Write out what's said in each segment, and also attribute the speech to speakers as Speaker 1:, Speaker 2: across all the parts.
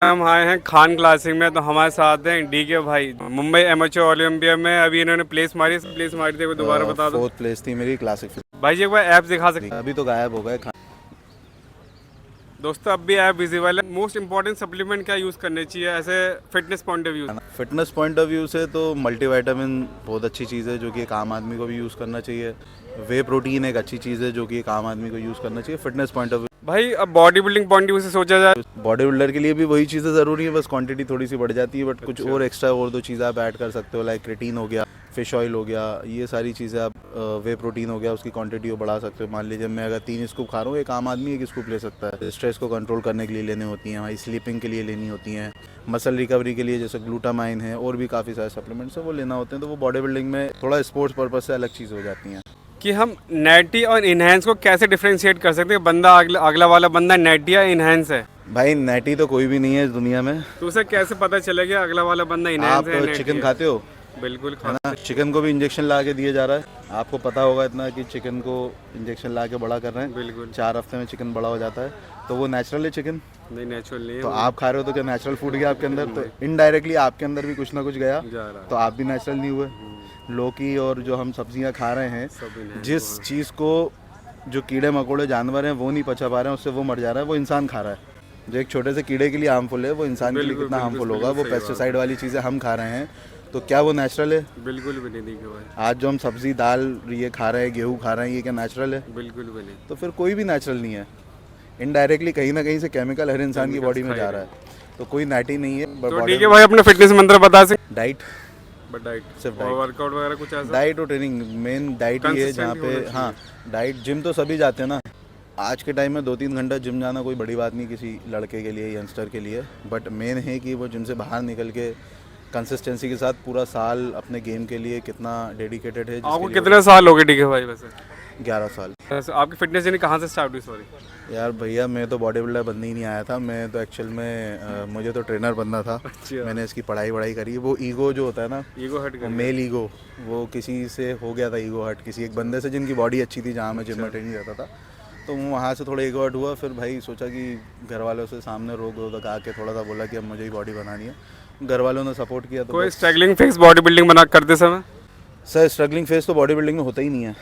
Speaker 1: हम आए हैं खान क्लासिक में, तो हमारे साथ हैं डीके भाई। मुंबई एमेच्योर ओलंपिया में अभी इन्होंने प्लेस मारी थी, वो दोबारा बता दो।
Speaker 2: 4th प्लेस थी मेरी क्लासिक
Speaker 1: भाई जी एक बार ऐप दिखा सकते।
Speaker 2: अभी तो गायब हो गए
Speaker 1: दोस्तों अब भी ऐप विजिबल है। मोस्ट इंपॉर्टेंट सप्लीमेंट क्या यूज़ करनी चाहिए ऐसे fitness point of view?
Speaker 2: Fitness point of view से तो मल्टीविटामिन बहुत अच्छी चीज़ है जो कि एक आम आदमी को भी यूज़ करना चाहिए। वे प्रोटीन एक अच्छी चीज़ है जो कि एक आम आदमी को यूज़ करना चाहिए फिटनेस पॉइंट ऑफ व्यू।
Speaker 1: भाई अब body building point of view से सोचा जाए,
Speaker 2: बॉडी बिल्डर के लिए भी वही चीज़ें ज़रूरी है, बस क्वांटिटी थोड़ी सी बढ़ जाती है, बट कुछ और एक्स्ट्रा और दो चीज़ें आप ऐड कर सकते हो, लाइक क्रिएटिन हो गया, फिश ऑयल हो गया, ये सारी चीज़ें आप वे प्रोटीन हो गया उसकी क्वांटिटी को बढ़ा सकते हो। मान लीजिए मैं अगर 3 स्कूप खा रहा हूँ, एक आम आदमी 1 स्कूप ले सकता है। स्ट्रेस को कंट्रोल करने के लिए लेनी होती हैं, हमारी स्लीपिंग के लिए लेनी होती हैं, मसल रिकवरी के लिए जैसे ग्लूटामाइन है, और भी काफ़ी सारे सप्लीमेंट्स हैं वो लेना होते हैं। तो वो बॉडी बिल्डिंग में थोड़ा स्पोर्ट्स पर्पज़ से अलग चीज़ हो जाती हैं।
Speaker 1: कि हम नेटी और इनहेंस को कैसे डिफरेंशिएट कर सकते हैं? बंदा अगला वाला बंदा नेटी या इनहेंस है?
Speaker 2: भाई नेटी तो कोई भी नहीं है इस दुनिया में।
Speaker 1: तो उसे कैसे पता चलेगा अगला वाला बंदा इनहेंस
Speaker 2: आप
Speaker 1: है?
Speaker 2: चिकन खाते हो?
Speaker 1: बिल्कुल
Speaker 2: है ना, चिकन को भी इंजेक्शन ला के दिया जा रहा है। आपको पता होगा इतना कि चिकन को इंजेक्शन ला के बड़ा कर रहे हैं।
Speaker 1: बिल्कुल
Speaker 2: 4 हफ्ते में चिकन बड़ा हो जाता है। तो वो नेचुरल है चिकन?
Speaker 1: नहीं, नेचुरल नहीं है।
Speaker 2: तो आप खा रहे हो तो क्या नेचुरल फूड गया आपके अंदर? तो इनडायरेक्टली आपके अंदर भी कुछ ना कुछ गया, तो आप भी नेचुरल नहीं हुए। लौकी और जो हम सब्जियां खा रहे हैं, जिस चीज़ को जो कीड़े मकोड़े जानवर हैं वो नहीं पचा पा रहे हैं, उससे वो मर जा रहा है, वो इंसान खा रहा है। जो एक छोटे से कीड़े के लिए हार्मफुल है, वो इंसान के लिए कितना हार्मफुल होगा। वो पेस्टिसाइड वाली चीज़ें हम खा रहे हैं, तो क्या वो नेचुरल है?
Speaker 1: बिल्कुल भी नहीं देखा भाई।
Speaker 2: आज जो हम सब्जी दाल ये खा रहे हैं, गेहूँ खा रहे हैं, ये क्या नेचुरल है?
Speaker 1: बिल्कुल भी नहीं।
Speaker 2: तो फिर कोई भी नेचुरल नहीं है। इनडायरेक्टली कहीं ना कहीं से केमिकल हर इंसान की बॉडी में जा रहा है, तो कोई नेटी नहीं है।
Speaker 1: तो ठीक है भाई, अपने फिटनेस मंत्र बता सकते?
Speaker 2: डाइट,
Speaker 1: बट डाइट
Speaker 2: सिर्फ
Speaker 1: और वर्कआउट वगैरह कुछ ऐसा?
Speaker 2: डाइट और ट्रेनिंग, मेन डाइट ही है जहाँ पे। हाँ, डाइट, जिम तो सभी जाते हैं ना आज के टाइम में। 2-3 घंटा जिम जाना कोई बड़ी बात नहीं किसी लड़के के लिए, यंगस्टर के लिए, बट मेन है कि वो जिम से बाहर निकल के कंसिस्टेंसी के साथ पूरा साल अपने गेम के लिए कितना डेडिकेटेड है।
Speaker 1: आपको कितने साल हो गए ठीक है भाई वैसे?
Speaker 2: 11 साल।
Speaker 1: आपकी फिटनेस जर्नी कहाँ से स्टार्ट हुई? सॉरी
Speaker 2: यार भैया, मैं तो बॉडी बिल्डर बनने ही नहीं आया था। मैं तो एक्चुअल में मुझे तो ट्रेनर बनना था।
Speaker 1: अच्छा।
Speaker 2: मैंने इसकी पढ़ाई करी। वो ईगो जो होता है ना,
Speaker 1: ईगो हट गया,
Speaker 2: मेल ईगो, वो किसी से हो गया था ईगो हट, किसी एक बंदे से जिनकी बॉडी अच्छी थी, जहाँ मैं जिम में ट्रेनिंग रहता था। तो वहाँ से थोड़ा ईगो हट हुआ। फिर भाई सोचा कि घर वालों से सामने रोक दो, आके थोड़ा सा बोला कि अब मुझे ही बॉडी बनानी है। घर वालों ने सपोर्ट किया। तो
Speaker 1: कोई स्ट्रगलिंग फेस बॉडी बिल्डिंग बना करते समय?
Speaker 2: सर स्ट्रगलिंग फेस तो बॉडी बिल्डिंग में होता ही नहीं है,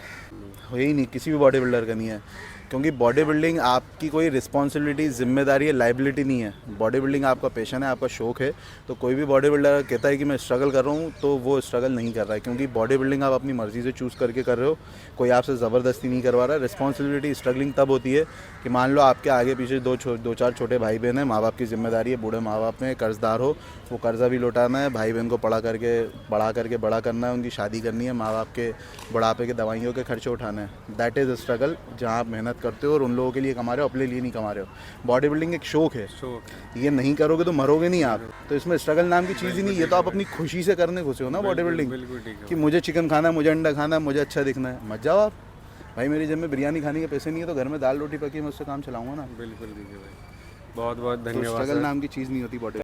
Speaker 2: हो ही नहीं, किसी भी बॉडी बिल्डर का नहीं है। क्योंकि बॉडी बिल्डिंग आपकी कोई रिस्पॉन्सिबिलिटी, जिम्मेदारी है, लाइबिलिटी नहीं है। बॉडी बिल्डिंग आपका पैशन है, आपका शौक है। तो कोई भी बॉडी बिल्डर कहता है कि मैं स्ट्रगल कर रहा हूँ, तो वो स्ट्रगल नहीं कर रहा है, क्योंकि बॉडी बिल्डिंग आप अपनी मर्ज़ी से चूज़ करके कर रहे हो, कोई आपसे ज़बरदस्ती नहीं करवा रहा है। रिस्पॉन्सिबिलिटी स्ट्रगलिंग तब होती है कि मान लो आपके आगे पीछे 2-4 छोटे भाई बहन हैं, माँ बाप की जिम्मेदारी है, बूढ़े माँ बाप में कर्जदार हो, वो कर्जा भी लौटाना है, भाई बहन को बढ़ा करके बड़ा करना है, उनकी शादी करनी है, माँ बाप के बुढ़ापे के दवाइयों के खर्चे उठाने हैं। दैट इज़ स्ट्रगल, जहाँ आप मेहनत करते हो और उन लोगों के लिए कमा रहे हो, अपने लिए नहीं कमा रहे हो। बॉडी बिल्डिंग एक शौक है, ये नहीं करोगे तो मरोगे नहीं आप। तो इसमें स्ट्रगल नाम की चीज़ ही नहीं, ये तो आप अपनी खुशी से करने घुसे हो ना बॉडी बिल्डिंग, कि मुझे चिकन खाना है, मुझे अंडा खाना है, मुझे अच्छा दिखना है, मत जाओ आप। भाई मेरी जेब में बिरयानी खाने के पैसे नहीं है, तो घर में दाल रोटी पकी मैं उससे काम चलाऊंगा ना।
Speaker 1: बिल्कुल ठीक है भाई, बहुत बहुत
Speaker 2: तो
Speaker 1: धन्यवाद।
Speaker 2: स्ट्रगल नाम की चीज़ नहीं होती बॉडी।